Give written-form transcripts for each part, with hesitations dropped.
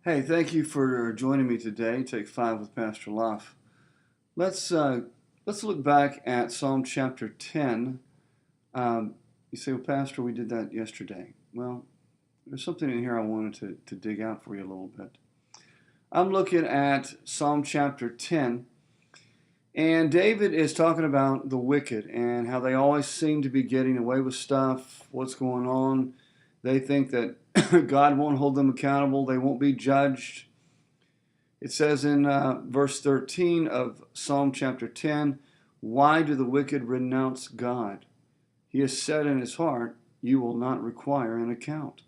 Hey, thank you for joining me today. Take 5 with Pastor Laf. Let's uh, let's look back at Psalm chapter 10. You say, well, Pastor, we did that yesterday. Well, there's something in here I wanted to dig out for you a little bit. I'm looking at Psalm chapter 10, and David is talking about the wicked and how they always seem to be getting away with stuff, what's going on. They think that God won't hold them accountable, they won't be judged. It says in verse 13 of Psalm chapter 10, "Why do the wicked renounce God? He has said in his heart, you will not require an account."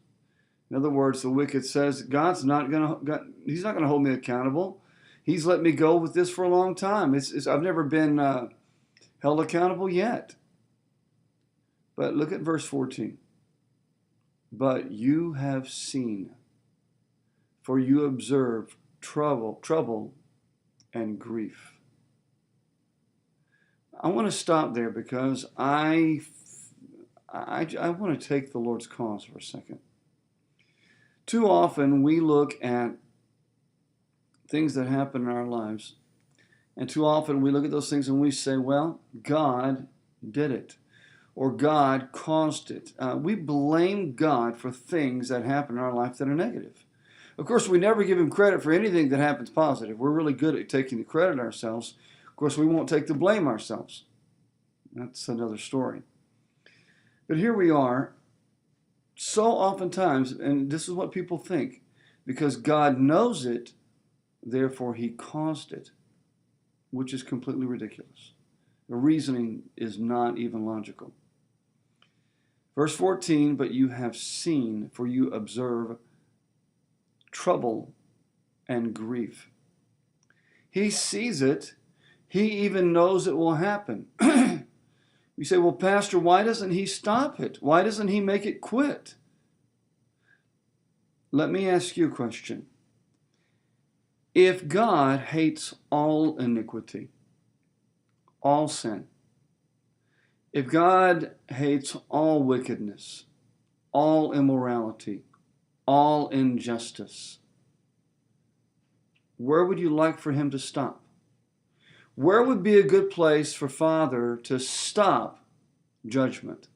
In other words, the wicked says, God's not going to, he's not going to hold me accountable. He's let me go with this for a long time. I've never been held accountable yet. But look at verse 14. "But you have seen, for you observe trouble and grief." I want to stop there because I want to take the Lord's cause for a second. Too often we look at things that happen in our lives, and too often we look at those things and we say, well, God did it, or God caused it. We blame God for things that happen in our life that are negative. Of course, we never give him credit for anything that happens positive. We're really good at taking the credit ourselves. Of course, we won't take the blame ourselves. That's another story. But here we are, so oftentimes, and this is what people think, because God knows it, therefore he caused it, which is completely ridiculous. The reasoning is not even logical. Verse 14, "But you have seen, for you observe trouble and grief." He sees it. He even knows it will happen. You say, well, Pastor, why doesn't he stop it? Why doesn't he make it quit? Let me ask you a question. If God hates all iniquity, all sin, if God hates all wickedness, all immorality, all injustice, where would you like for him to stop? Where would be a good place for Father to stop judgment?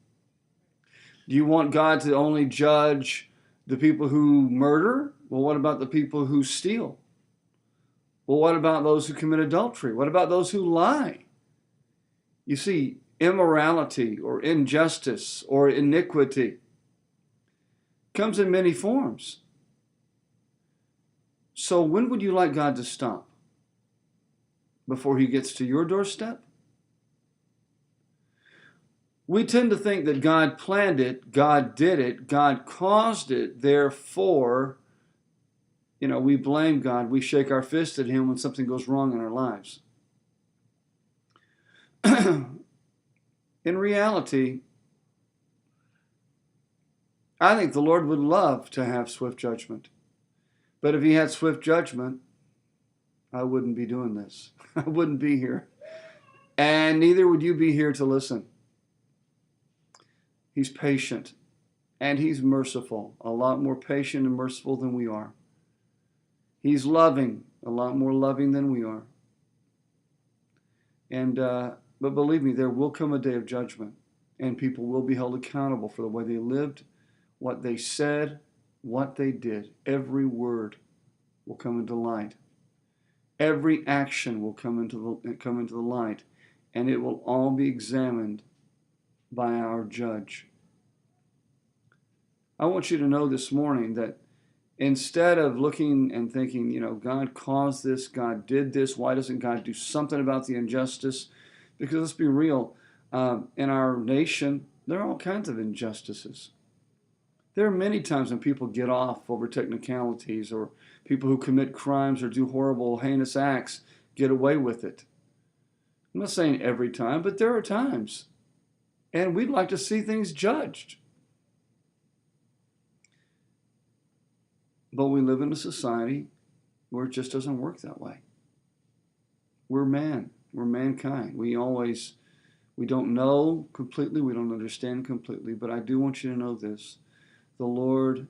Do you want God to only judge the people who murder? Well, what about the people who steal? Well, what about those who commit adultery? What about those who lie? You see, immorality or injustice or iniquity comes in many forms. So when would you like God to stop? Before he gets to your doorstep? We tend to think that God planned it, God did it, God caused it, therefore, we blame God, we shake our fist at him when something goes wrong in our lives. In reality, I think the Lord would love to have swift judgment. But if he had swift judgment, I wouldn't be doing this. I wouldn't be here. And neither would you be here to listen. He's patient and he's merciful, a lot more patient and merciful than we are. He's loving, a lot more loving than we are. But believe me, there will come a day of judgment, and people will be held accountable for the way they lived, what they said, what they did. Every word will come into light. Every action will come into the light, and it will all be examined by our judge. I want you to know this morning that instead of looking and thinking, God caused this, God did this, why doesn't God do something about the injustice? Because let's be real, in our nation, there are all kinds of injustices. There are many times when people get off over technicalities, or people who commit crimes or do horrible, heinous acts get away with it. I'm not saying every time, but there are times. And we'd like to see things judged. But we live in a society where it just doesn't work that way. We're mankind. We don't know completely, we don't understand completely, but I do want you to know this. The Lord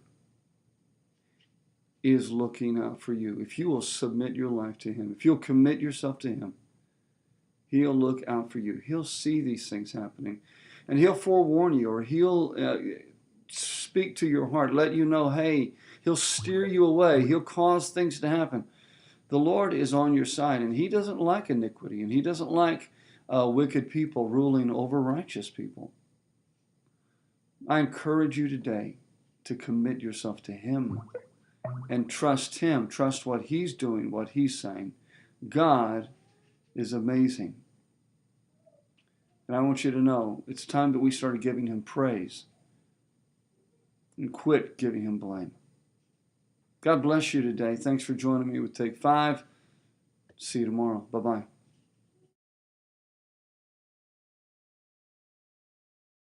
is looking out for you. If you will submit your life to Him, if you'll commit yourself to Him, He'll look out for you. He'll see these things happening, and He'll forewarn you, or He'll speak to your heart, let you know, hey, He'll steer you away. He'll cause things to happen. The Lord is on your side, and He doesn't like iniquity, and He doesn't like wicked people ruling over righteous people. I encourage you today to commit yourself to Him and trust Him. Trust what He's doing, what He's saying. God is amazing. And I want you to know it's time that we started giving Him praise and quit giving Him blame. God bless you today. Thanks for joining me with Take 5. See you tomorrow. Bye-bye.